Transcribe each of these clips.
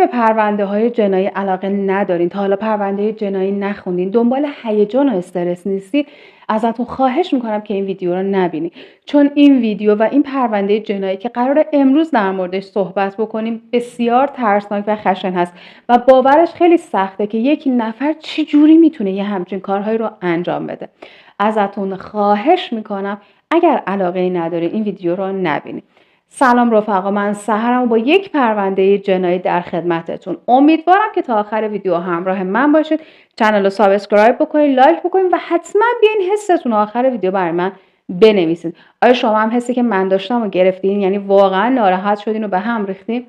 به پرونده‌های جنایی علاقه ندارین، تا حالا پرونده جنایی نخوندین، دنبال هیجان و استرس نیستی، ازتون خواهش میکنم که این ویدیو رو نبینید. چون این ویدیو و این پرونده جنایی که قراره امروز در موردش صحبت بکنیم بسیار ترسناک و خشن هست و باورش خیلی سخته که یک نفر چی جوری میتونه یه همچین کارهایی رو انجام بده. ازتون خواهش میکنم اگر علاقه ندارین این ویدیو رو نبینید. سلام رفقا، من سحرم با یک پرونده جنایی در خدمتتون. امیدوارم که تا آخر ویدیو همراه من باشید. چنل رو سابسکرایب بکنید، لایک بکنید و حتما بیاین حستون آخر ویدیو برای من بنویسید. آیا شما هم حسی که من داشتم و گرفتین؟ یعنی واقعا ناراحت شدین و به هم ریختین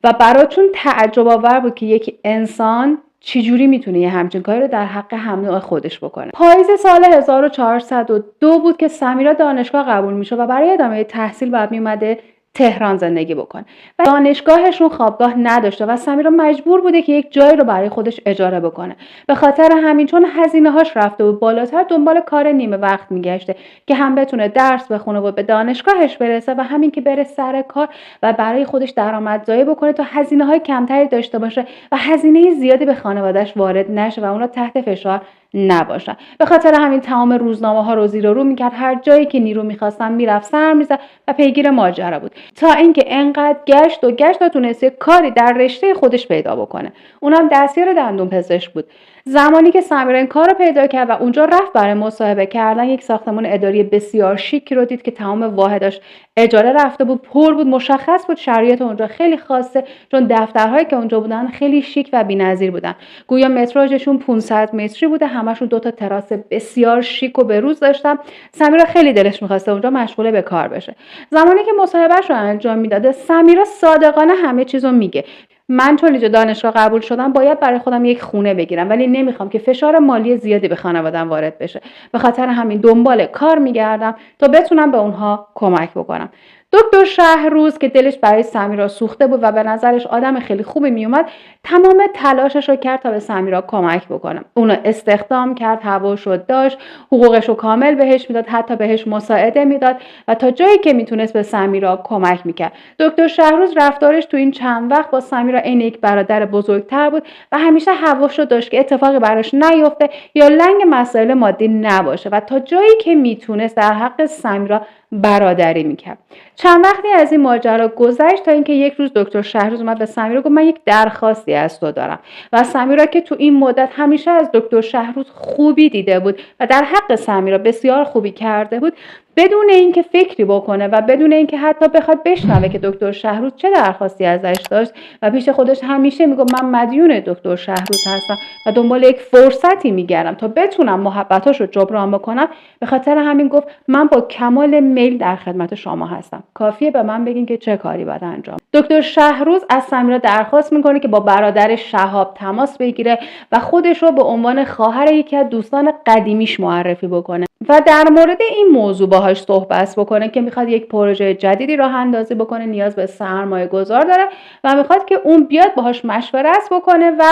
و براتون تعجب آور بود که یک انسان چجوری میتونه یه همچین کاری رو در حق هم نوع خودش بکنه. پاییز سال 1402 بود که سمیرا دانشگاه قبول میشه و برای ادامه تحصیل بعد میومده تهران زندگی بکنه و دانشگاهشون خوابگاه نداشته و سمیرا مجبور بوده که یک جایی رو برای خودش اجاره بکنه. به خاطر همین چون هزینه‌هاش رفته بود بالاتر، دنبال کار نیمه وقت میگشته که هم بتونه درس بخونه و به دانشگاهش برسه و همین که بره سر کار و برای خودش درآمدزایی بکنه تا هزینه‌های کمتری داشته باشه و هزینه زیادی به خانواده‌اش وارد نشه و اونا تحت فشار نباشن. به خاطر همین تمام روزنامه‌ها رو زیر و رو میکرد، هر جایی که نیرو میخواستن میرفت سر میزد و پیگیر ماجرا بود، تا اینکه انقدر گشت تا تونست کاری در رشته خودش پیدا بکنه. اونم دستیار دندون پزشک بود. زمانی که سمیرا این کار رو پیدا کرد و اونجا رفت برای مصاحبه کردن، یک ساختمان اداری بسیار شیکی رو دید که تمام واحداش اجاره رفته بود، پر بود. مشخص بود شرایط اونجا خیلی خاصه، چون دفترهایی که اونجا بودن خیلی شیک و بی‌نظیر بودن. گویا متراژشون 500 متری بوده، همشون 2 تا تراس بسیار شیک و بروز داشتن. سمیرا خیلی دلش می‌خواسته اونجا مشغول به کار بشه. زمانی که مصاحبهش رو انجام میداده، سمیرا صادقانه همه چیزو میگه. من چون اینجا دانشگاه قبول شدم باید برای خودم یک خونه بگیرم، ولی نمیخوام که فشار مالی زیادی به خانواده‌ام وارد بشه. به خاطر همین دنبال کار میگردم تا بتونم به اونها کمک بکنم. دکتر شهروز که دلش برای سمیرا سوخته بود و به نظرش آدم خیلی خوبی میومد، تمام تلاشش رو کرد تا به سمیرا کمک بکنه. اونو استخدام کرد، هواشو داشت، حقوقش رو کامل بهش میداد، حتی بهش مساعده میداد و تا جایی که میتونست به سمیرا کمک میکرد. دکتر شهروز رفتارش تو این چند وقت با سمیرا عین یک برادر بزرگتر بود و همیشه هواشو داشت که اتفاقی براش نیفته یا لنگ مسائل مادی نباشه و تا جایی که میتونست در حق سمیرا برادری میکرد. چند وقتی از این ماجرا گذشت تا اینکه یک روز دکتر شهروز اومد به سمیرا گفت من یک درخواستی از تو دارم و سمیرا که تو این مدت همیشه از دکتر شهروز خوبی دیده بود و در حق سمیرا بسیار خوبی کرده بود، بدون اینکه فکری بکنه و بدون اینکه حتی بخواد بشنوه که دکتر شهروز چه درخواستی ازش داشت و پیش خودش همیشه میگفت من مدیون دکتر شهروز هستم و دنبال یک فرصتی میگردم تا بتونم محبتاشو جبران بکنم، به خاطر همین گفت من با کمال میل در خدمت شما هستم، کافیه به من بگین که چه کاری باید انجام. دکتر شهروز از سمیرا درخواست میکنه که با برادر شهاب تماس بگیره و خودش رو به عنوان خواهر یکی از دوستان قدیمیش معرفی بکنه و در مورد این موضوع باهاش صحبت بکنه که میخواد یک پروژه جدیدی راه اندازی بکنه، نیاز به سرمایه گذار داره و میخواد که اون بیاد باهاش مشورت بکنه و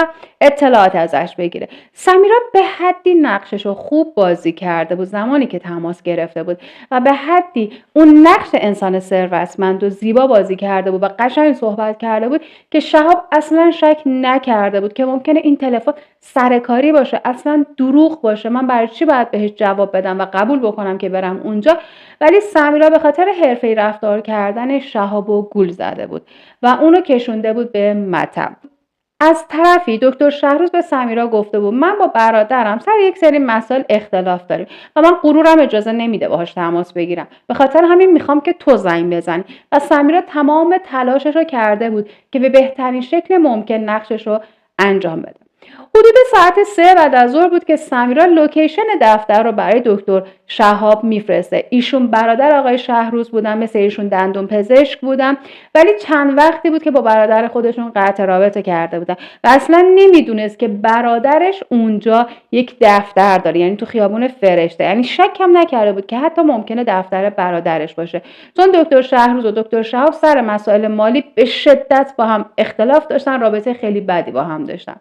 اطلاعات ازش بگیره. سمیرا به حدی نقشش رو خوب بازی کرده بود زمانی که تماس گرفته بود و به حدی اون نقش انسان ثروتمند و زیبا بازی کرده بود و قشنگ صحبت کرده بود که شهاب اصلا شک نکرده بود که ممکنه این تلفن سرکاری باشه، اصلا دروغ باشه، من برای چی باید بهش جواب بدم و قبول بکنم که برم اونجا. ولی سمیرا به خاطر حرفه‌ای رفتار کردن شهابو گول زده بود و اونو کشونده بود به مطب. از طرفی دکتر شهروز به سمیرا گفته بود من با برادرم سر یک سری مسائل اختلاف داریم و من غرورم اجازه نمیده باهاش تماس بگیرم، به خاطر همین میخوام که تو زنگ بزنی. و سمیرا تمام تلاشش رو کرده بود که به بهترین شکل ممکن نقشش رو انجام بده. حدود ساعت 3 بعد از ظهر بود که سمیرا لوکیشن دفتر رو برای دکتر شهاب میفرسته. ایشون برادر آقای شهروز بودن، مثل ایشون دندون پزشک بودن، ولی چند وقتی بود که با برادر خودشون قطع رابطه کرده بودن و اصلا نمیدونست که برادرش اونجا یک دفتر داره، یعنی تو خیابون فرشته. یعنی شک هم نکرده بود که حتی ممکنه دفتر برادرش باشه، چون دکتر شهروز و دکتر شهاب سر مسائل مالی به شدت با هم اختلاف داشتن، رابطه خیلی بدی با هم داشتن.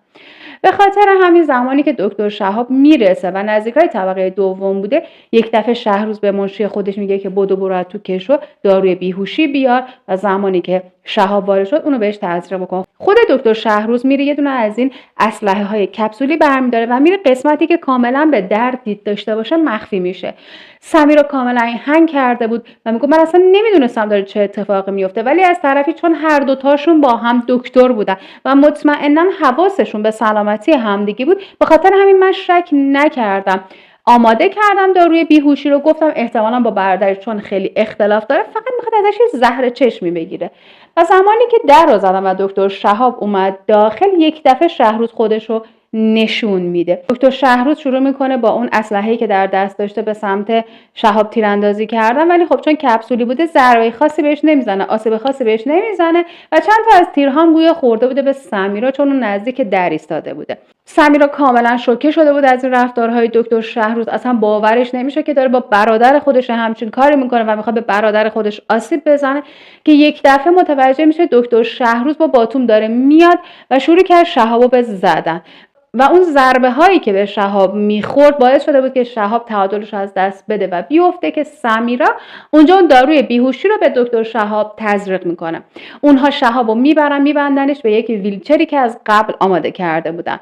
به خاطر همین زمانی که دکتر شهاب میرسه و نزدیکای طبقه دوم بوده، یک دفعه شهروز به منشی خودش میگه که بدو برو تو کشو داروی بیهوشی بیار و زمانی که شهاب وارد شد اونو بهش تزریق بکنه. خود دکتر شهروز میره یه دونه از این اسلحه های کپسولی برمی‌داره و میره قسمتی که کاملا به درد دید داشته باشه مخفی میشه. سمیرا کاملا هنگ کرده بود و میگه من اصلا نمیدونستم داره چه اتفاقی میفته، ولی از طرفی چون هر دوتاشون با هم دکتر بودن و مطمئنا حواسشون به سلامتی همدیگه بود، به خاطر همین من شک نکردم. آماده کردم داروی بیهوشی رو، گفتم احتمالاً با برادرش چون خیلی اختلاف داره فقط میخواد ازش زهر چشمی بگیره. و زمانی که در رو زدم و دکتر شهاب اومد داخل، یک دفعه شهروز خودش رو نشون میده. دکتر شهروز شروع میکنه با اون اسلحه‌ای که در دست داشته به سمت شهاب تیراندازی کردن، ولی خب چون کپسولی بوده ضربه خاصی بهش نمیزنه، آسیب خاصی بهش نمیزنه و چند تا از تیرها هم گویا خورده بوده به سمیرا چون اون نزدیک در ایستاده بوده. سمیرا کاملا شوکه شده بود از این رفتارهای دکتر شهروز، اصلا باورش نمیشه که داره با برادر خودش همچین کاری میکنه و میخواد به برادر خودش آسیب بزنه که یک دفعه متوجه میشه دکتر شهروز با باتوم داره میاد و شروع کرد شهابو به زدن و اون ضربه هایی که به شهاب میخورد باعث شده بود که شهاب تعادلش از دست بده و بیفته که سمیرا اونجا اون داروی بیهوشی رو به دکتر شهاب تزریق میکنه. اونها شهابو میبرن میبندنش به یک ویلچری که از قبل آماده کرده بودن.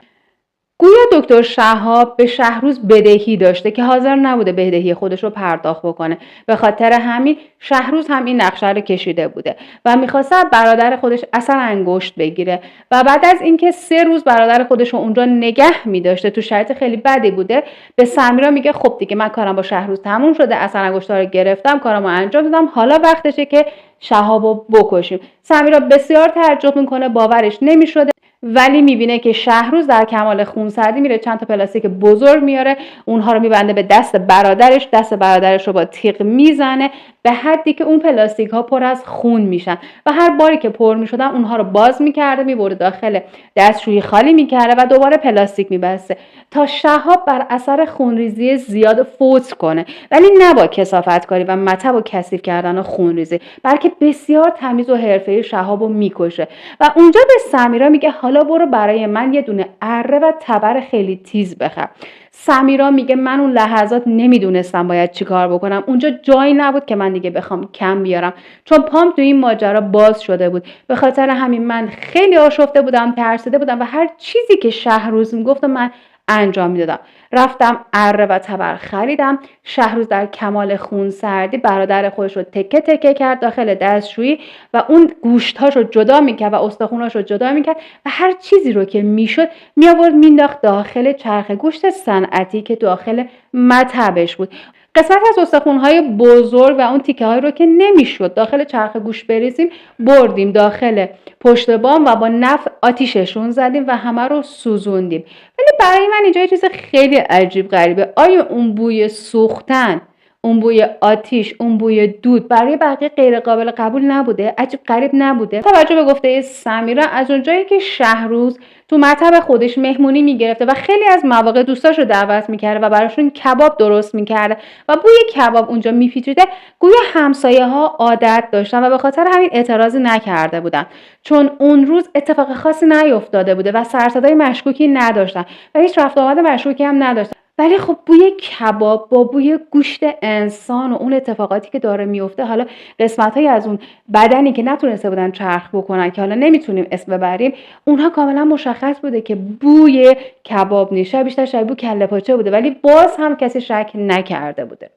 گویا دکتر شهاب به شهروز بدهی داشته که حاضر نبوده بدهی خودش رو پرداخت بکنه، به خاطر همین شهروز هم این نقشه رو کشیده بوده و میخواسته برادر خودش اثر انگشت بگیره و بعد از اینکه 3 روز برادر خودش رو اونجا نگه میداشته تو شرایط خیلی بدی بوده، به سمیرا میگه خب دیگه من کارم با شهروز تموم شده، اثر انگشت‌ها رو گرفتم، کارمو انجام دادم، حالا وقتشه که شهابو بکشیم. سمیرا بسیار تعجب میکنه، باورش نمیشده، ولی میبینه که شهروز در کمال خونسردی میره چند تا پلاستیک بزرگ میاره، اونها رو میبنده به دست برادرش، دست برادرش رو با تیغ میزنه به حدی که اون پلاستیک ها پر از خون میشن و هر باری که پر میشدن اونها رو باز میکرده، میبرده داخل دستشویی خالی میکرده و دوباره پلاستیک میبسته تا شهاب بر اثر خونریزی زیاد فوت کنه، ولی نه با کثافت کاری و مطب و کثیف کردن و خونریزی، بلکه بسیار تمیز و حرفه‌ای شهاب رو میکشه و اونجا به سمیرا میگه حالا برو برای من یه دونه اره و تبر خیلی تیز بخر. سمیرا میگه من اون لحظات نمیدونستم باید چی کار بکنم، اونجا جایی نبود که من دیگه بخوام کم بیارم چون پام تو این ماجرا باز شده بود، به خاطر همین من خیلی آشفته بودم، ترسیده بودم و هر چیزی که شهروز میگفت من انجام میدادم. رفتم اره و تبر خریدم. شهروز در کمال خونسردی برادر خودش رو تکه تکه کرد داخل دستشویی و اون گوشت‌هاش رو جدا میکرد و استخوناش رو جدا میکرد و هر چیزی رو که میشد میآورد مینداخت داخل چرخ گوشت صنعتی که داخل مطبش بود. قسمت از استخوان‌های بزرگ و اون تیکه‌هایی رو که نمیشد داخل چرخ گوشت بریزیم بردیم داخل پشت بام و با نفت آتیششون زدیم و همه رو سوزوندیم. ولی برای من اینجا یه چیز خیلی عجیب غریبه. آیا اون بوی سوختن، اون بوی آتیش، اون بوی دود برای بقیه غیر قابل قبول نبوده؟ عجیب غریب نبوده؟ توجه به گفته سمیرا، از اونجایی که شهروز تو مطب خودش مهمونی میگرفته و خیلی از مواقع دوستاشو دعوت میکرده و براشون کباب درست میکرده و بوی کباب اونجا میپیچیده، گویا همسایه ها عادت داشتن و به خاطر همین اعتراضی نکرده بودن، چون اون روز اتفاق خاصی نیفتاده بوده و سرصدای مشکوکی نداشتن و هیچ رفت آمد مشکوکی هم نداشتن. ولی خب بوی کباب با بوی گوشت انسان و اون اتفاقاتی که داره میفته، حالا قسمت‌هایی از اون بدنی که نتونسته بودن چرخ بکنن که حالا نمیتونیم اسم ببریم، اونها کاملا مشخص بوده که بوی کباب نیست، بیشتر شبیه بوی کله پاچه بوده، ولی باز هم کسی شک نکرده بوده.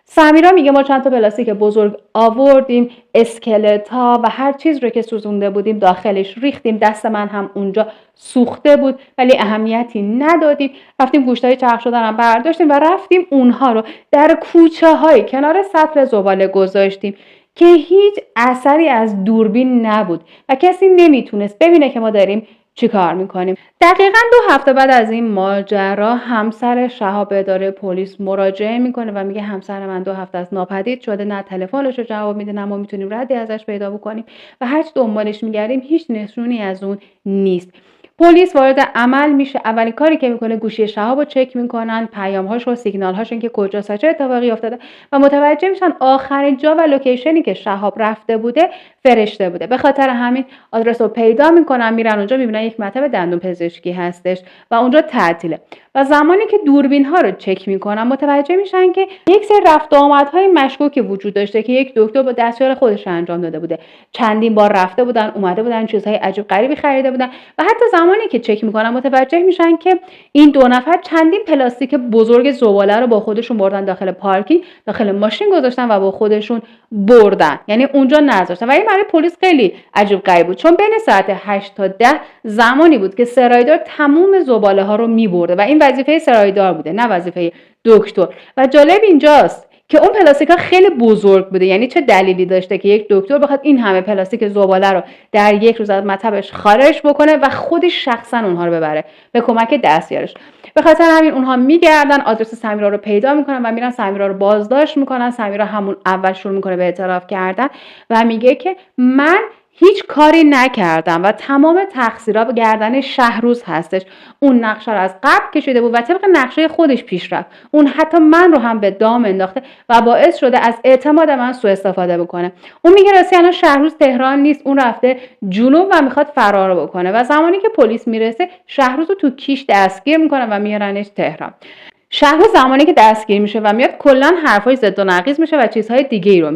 سمیرا میگه ما چند تا پلاستیک بزرگ آوردیم، اسکلت ها و هر چیز رو که سوزونده بودیم داخلش ریختیم، دست من هم اونجا سوخته بود ولی اهمیتی ندادیم، رفتیم گوشتای چرخ شدن هم برداشتیم و رفتیم اونها رو در کوچه های کنار سطل زباله گذاشتیم که هیچ اثری از دوربین نبود و کسی نمیتونست ببینه که ما داریم چی کار میکنیم. دقیقاً 2 هفته بعد از این ماجرا همسر شهاب به اداره پلیس مراجعه میکنه و میگه همسر من 2 هفته از ناپدید شده، نه تلفنش رو جواب میده نه ما میتونیم ردی ازش پیدا بکنیم و هرچی دنبالش میگردیم هیچ نشونی از اون نیست. پلیس وارد عمل میشه. اولین کاری که میکنه گوشی شهاب رو چک میکنن، پیام‌هاش و سیگنال‌هاشون که کجاست، چه اتفاقی افتاده و متوجه میشن آخرین جا و لوکیشنی که شهاب رفته بوده فرشته بوده. به خاطر همین آدرس رو پیدا میکنن، میرن اونجا، میبینن یک مطب دندون پزشکی هستش و اونجا تعطیله و زمانی که دوربین ها رو چک میکنن متوجه میشن که یک سری رفت و آمدهای مشکوکی وجود داشته که یک دکتر با دستیار خودش انجام داده بوده. چندین بار رفته بودن، اومده بودن، چیزهای عجیب غریبی خریده بودن و حتی زمانی که چک میکنن متوجه میشن که این دو نفر چندین پلاستیک بزرگ زباله رو با خودشون بردن داخل پارکینگ، داخل ماشین گذاشتن و با خودشون بردن، یعنی اونجا نذاشتن. و این برای پلیس خیلی عجیب غریب بود، چون بین ساعت 8 تا 10 زمانی بود که سرایدار تمام زباله ها رو میبرده و این وظیفه سرایدار بوده نه وظیفه دکتر. و جالب اینجاست که اون پلاستیک ها خیلی بزرگ بوده، یعنی چه دلیلی داشته که یک دکتر بخواد این همه پلاستیک زباله رو در یک روز از مطبش خارج بکنه و خودش شخصا اونها رو ببره به کمک دستیارش. به خاطر همین اونها میگردن، آدرس سمیرا رو پیدا میکنن و میرن سمیرا رو بازداشت میکنن. سمیرا همون اول شروع میکنه به اعتراف کردن و میگه که من هیچ کاری نکردم و تمام تقصیرها به گردن شهروز هستش. اون نقشه رو از قبل کشیده بود و طبق نقشه خودش پیش رفت. اون حتی من رو هم به دام انداخته و باعث شده از اعتماد من سوء استفاده بکنه. اون میگه راستی الان شهروز تهران نیست، اون رفته جنوب و میخواد فرار بکنه. و زمانی که پلیس میرسه شهروز رو تو کیش دستگیر میکنه و میارنش تهران. شهروز زمانی که دستگیر میشه و میاد کلا حرفای ضد و نقیض میشه و چیزهای دیگه ای رو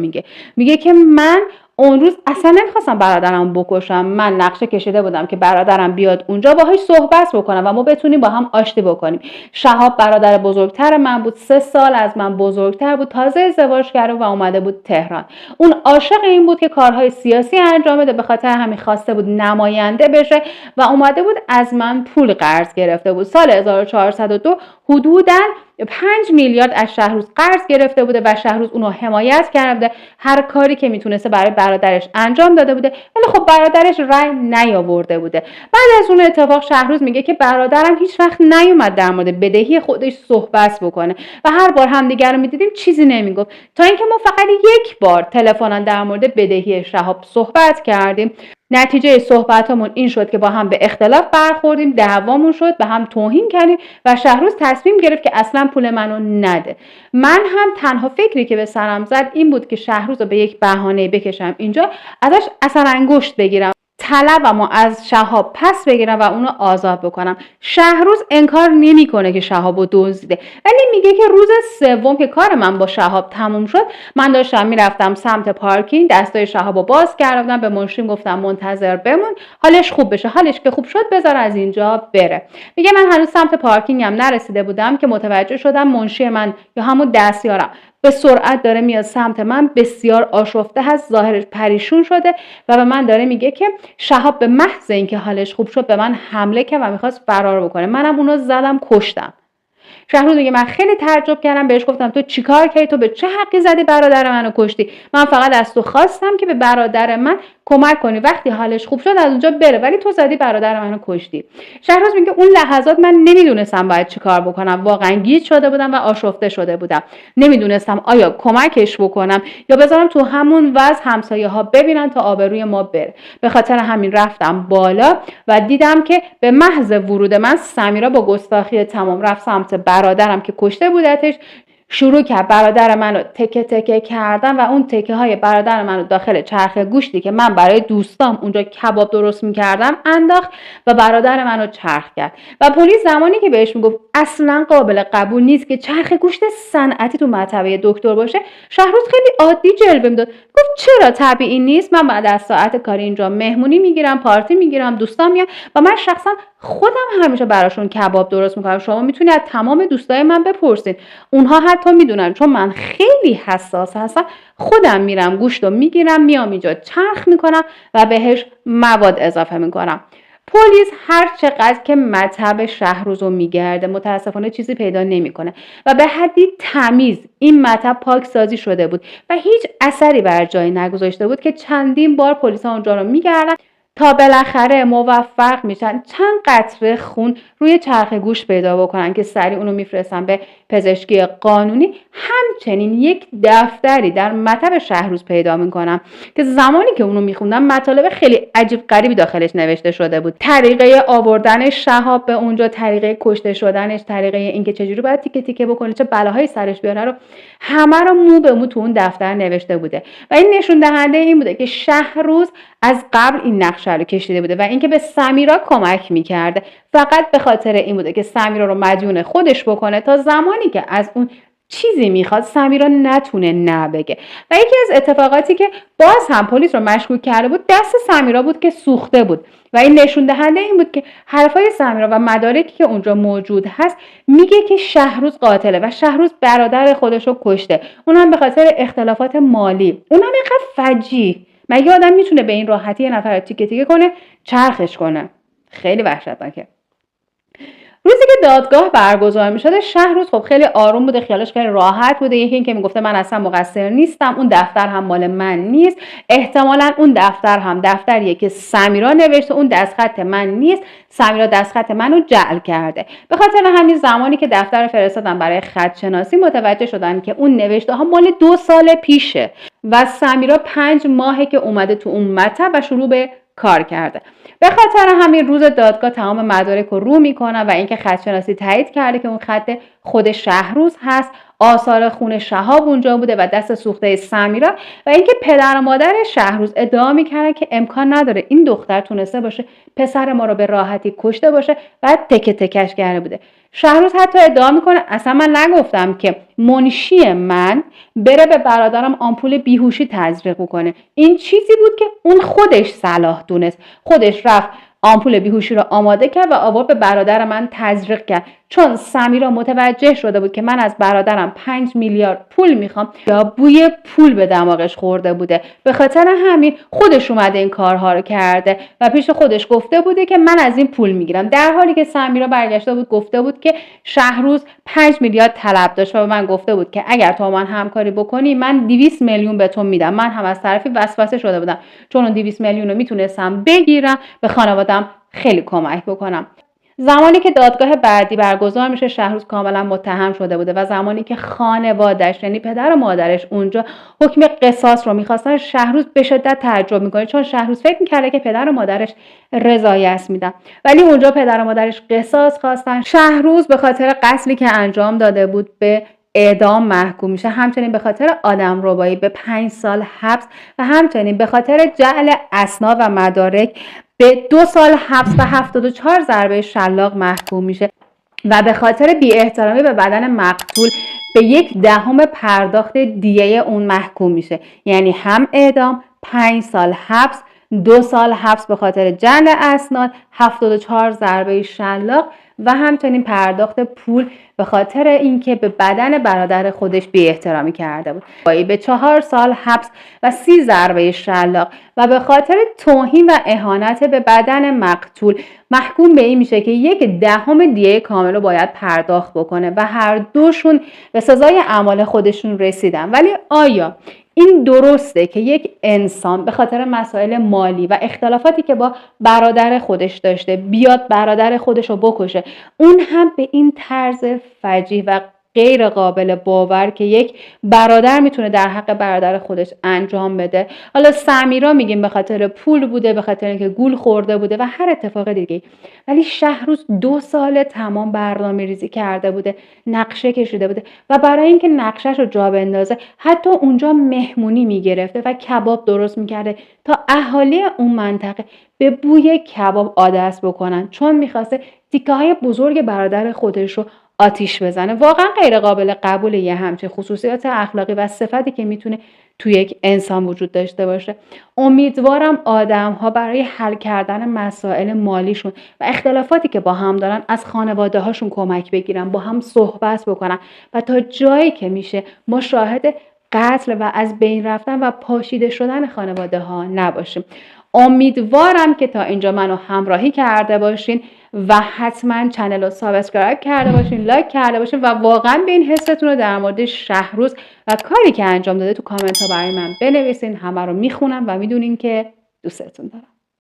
میگه که من اون روز اصلا نمیخواستم برادرم بکشم، من نقشه کشیده بودم که برادرم بیاد اونجا باهاش صحبت بکنم و ما بتونیم با هم آشتی بکنیم. شهاب برادر بزرگتر من بود، 3 سال از من بزرگتر بود، تازه ازدواج کرده و اومده بود تهران. اون عاشق این بود که کارهای سیاسی انجام بده، به خاطر همین خواسته بود نماینده بشه و اومده بود از من پول قرض گرفته بود. سال 1402 حدوداً 5 میلیارد از شهروز قرض گرفته بوده و شهروز اونو حمایت کرده، هر کاری که میتونسته برای برادرش انجام داده بوده، ولی خب برادرش رأی نیاورده بوده. بعد از اون اتفاق شهروز میگه که برادرم هیچ وقت نیومد در مورد بدهی خودش صحبت بکنه و هر بار همدیگر رو میدیدیم چیزی نمیگفت، تا اینکه ما فقط یک بار تلفناً در مورد بدهی شهاب صحبت کردیم. نتیجه صحبتامون این شد که با هم به اختلاف برخوردیم، دعوامون شد، به هم توهین کردیم و شهروز تصمیم گرفت که اصلا پول منو نده. من هم تنها فکری که به سرم زد این بود که شهروز رو به یک بهانه بکشم اینجا، ازش اثر انگشت بگیرم، طلبمو از شهاب پس بگیرم و اونو آزاد بکنم. شهروز انکار نمیکنه که شهابو دزدیده، ولی میگه که روز سوم که کار من با شهاب تموم شد، من داشتم میرفتم سمت پارکینگ، دستای شهابو باز کردم، به منشی گفتم منتظر بمون، حالش خوب بشه، حالش که خوب شد بذار از اینجا بره. میگه من هنوز سمت پارکینگم نرسیده بودم که متوجه شدم منشی من یا همون دستیارم به سرعت داره میاد سمت من، بسیار آشفته هست، ظاهرش پریشون شده و به من داره میگه که شهاب به محض اینکه حالش خوب شد به من حمله کرد و میخواست فرار بکنه، منم اونو زدم کشتم. شهروز میگه من خیلی تعجب کردم، بهش گفتم تو چیکار کردی؟ تو به چه حقی زدی برادر منو کشتی؟ من فقط از تو خواستم که به برادر من کمک کنی وقتی حالش خوب شد از اونجا بره، ولی تو زدی برادر منو کشتی. شهروز میگه اون لحظات من نمیدونستم باید چیکار بکنم، واقعا گیج شده بودم و آشفته شده بودم، نمیدونستم آیا کمکش بکنم یا بذارم تو همون وضع همسایه ها ببینن تا آبروی ما بره. به خاطر همین رفتم بالا و دیدم که به محض ورود من سمیرا با گستاخی تمام رفت سمت برادرم که کشته بودتش، شروع کرد برادر منو تکه تکه کردن و اون تکه های برادر منو داخل چرخ گوشتی که من برای دوستام اونجا کباب درست میکردم انداخت و برادر منو چرخ کرد. و پلیس زمانی که بهش میگفت اصلا قابل قبول نیست که چرخ گوشت صنعتی تو مطبه دکتر باشه، شهروز خیلی عادی جلوه میداد، گفت چرا طبیعی نیست، من بعد از ساعت کاری اینجا مهمونی میگیرم، پارتی میگیرم، دوستام میان و من شخصا خودم همیشه براشون کباب درست میکنم، شما میتونید از تمام دوستای من بپرسید، اونها حتی میدونن، چون من خیلی حساس هستم، خودم میرم گوشت رو میگیرم میام اینجا چرخ میکنم و بهش مواد اضافه میکنم. پلیس هر چقدر که مطب شهروز رو میگرده متاسفانه چیزی پیدا نمیکنه و به حدی تمیز این مطب پاک سازی شده بود و هیچ اثری بر جای نگذاشته بود که چندین بار پلیسا اونجا رو میگردن تا بالاخره موفق میشن چند قطره خون روی چرخ گوشت پیدا بکنن که سریع اونو میفرستن به پزشکی قانونی. همچنین یک دفتری در مطب شهروز پیدا میکنم که زمانی که اونو میخوندم مطالب خیلی عجیب غریبی داخلش نوشته شده بود، طریقه آوردن شهاب به اونجا، طریقه کشته شدنش، طریقه اینکه چجوری باید تیکه تیکه بکنه، چه بلاهایی سرش بیاره رو همه رو مو به مو تو اون دفتر نوشته بوده و این نشون دهنده این بوده که شهروز از قبل این نقشه رو کشیده بوده و اینکه به سمیرا کمک میکرده، فقط به خاطر این بوده که سمیرا رو مدیون خودش بکنه تا زمانی که از اون چیزی میخواد سمیرا نتونه نه بگه. و یکی از اتفاقاتی که باز هم پلیس رو مشکوک کرده بود دست سمیرا بود که سوخته بود و این نشون دهنده این بود که حرفای سمیرا و مدارکی که اونجا موجود هست میگه که شهروز قاتله و شهروز برادر خودش رو کشته، اونم به خاطر اختلافات مالی. اونم اینقدر فجیع، مگه آدم میتونه به این راحتی یه نفر رو تیکه تیکه کنه چرخش کنه؟ خیلی وحشتناکه. روزی که دادگاه برگزار می‌شده شهروز خب خیلی آروم بوده، خیالش خیلی راحت بوده. یکی این که میگفته من اصلا مقصر نیستم، اون دفتر هم مال من نیست، احتمالاً اون دفتر هم دفتریه که سمیرا نوشته، اون دستخط من نیست، سمیرا دستخط منو جعل کرده. به خاطر همین زمانی که دفتر فرستادن برای خط شناسی متوجه شدن که اون نوشته ها مال 2 سال پیشه و سمیرا 5 ماهه که اومده تو اون مطب و شروع به کار کرده. به خاطر همین روز دادگاه تمام مدارک رو رو میکنن و اینکه خط شناسی تایید کرده که اون خط خود شهروز هست، آثار خون شهاب اونجا بوده و دست سوخته سمیرا و اینکه پدر و مادر شهروز ادعا میکردن که امکان نداره این دختر تونسته باشه پسر ما رو به راحتی کشته باشه و تکه تکش کرده بوده. شهروز حتی ادعا میکنه اصلا من نگفتم که منشی من بره به برادرم آمپول بیهوشی تزریق کنه، این چیزی بود که اون خودش صلاح دونست، خودش رفت آمپول بیهوشی رو آماده کرد و آورد به برادر من تزریق کرد. چون سمیرا متوجه شده بود که من از برادرم 5 میلیارد پول میخوام یا بوی پول به دماغش خورده بوده، به خاطر همین خودش اومده این کارها رو کرده و پیش خودش گفته بوده که من از این پول میگیرم، در حالی که سمیرا برگشته بود گفته بود که شهروز 5 میلیارد طلب داشت و به من گفته بود که اگر تو من همکاری بکنی من 200 میلیون به تو میدم. من هم از طرفی وسوسه شده بودم چون اون 200 میلیون رو میتونستم بگیرم به خانواده‌ام خیلی کمک بکنم. زمانی که دادگاه بعدی برگزار میشه شهروز کاملا متهم شده بوده و زمانی که خانواده‌اش یعنی پدر و مادرش اونجا حکم قصاص رو میخواستن شهروز به شدت تعجب میکنه، چون شهروز فکر میکرده که پدر و مادرش رضایت میدن، ولی اونجا پدر و مادرش قصاص خواستن. شهروز به خاطر قتلی که انجام داده بود به اعدام محکوم میشه، همچنین به خاطر آدمربایی به 5 سال حبس و همچنین به خاطر جعل اسناد و مدارک به 2 سال حبس و 74 ضربه شلاق محکوم میشه و به خاطر بی احترامی به بدن مقتول به 1/10 پرداخت دیه اون محکوم میشه. یعنی هم اعدام، 5 سال حبس، 2 سال حبس به خاطر جعل اسناد، 74 ضربه شلاق و همچنین پرداخت پول به خاطر اینکه به بدن برادر خودش بی احترامی کرده بود. به 4 سال حبس و 30 ضربه شلاق و به خاطر توهین و اهانت به بدن مقتول محکوم به این میشه که 1/10 دیه کامل رو باید پرداخت بکنه و هر دوشون به سزای اعمال خودشون رسیدن. ولی آیا این درسته که یک انسان به خاطر مسائل مالی و اختلافاتی که با برادر خودش داشته بیاد برادر خودش رو بکشه، اون هم به این طرز فجیع و غیر قابل باور که یک برادر میتونه در حق برادر خودش انجام بده؟ حالا سمیرا میگیم به خاطر پول بوده، به خاطر اینکه گول خورده بوده و هر اتفاق دیگه، ولی شهروز 2 سال تمام برنامه ریزی کرده بوده، نقشه کشیده بوده و برای اینکه نقشهش رو جا بندازه حتی اونجا مهمونی میگرفته و کباب درست میکرده تا اهالی اون منطقه به بوی کباب عادت بکنن، چون میخواسته تیکه های بزرگ برادر خودش رو آتیش بزنه. واقعا غیر قابل قبول یه همچین خصوصیات اخلاقی و صفتی که میتونه توی یک انسان وجود داشته باشه. امیدوارم آدم ها برای حل کردن مسائل مالیشون و اختلافاتی که با هم دارن از خانواده هاشون کمک بگیرن، با هم صحبت بکنن و تا جایی که میشه ما شاهد قتل و از بین رفتن و پاشیده شدن خانواده ها نباشیم. امیدوارم که تا اینجا منو همراهی کرده باشین و حتما چنل رو سابسکرایب کرده باشین، لایک کرده باشین و واقعا به این حستون رو در مورد شهروز و کاری که انجام داده تو کامنت ها برای من بنویسین. همه رو میخونم و میدونین که دوستتون دارم.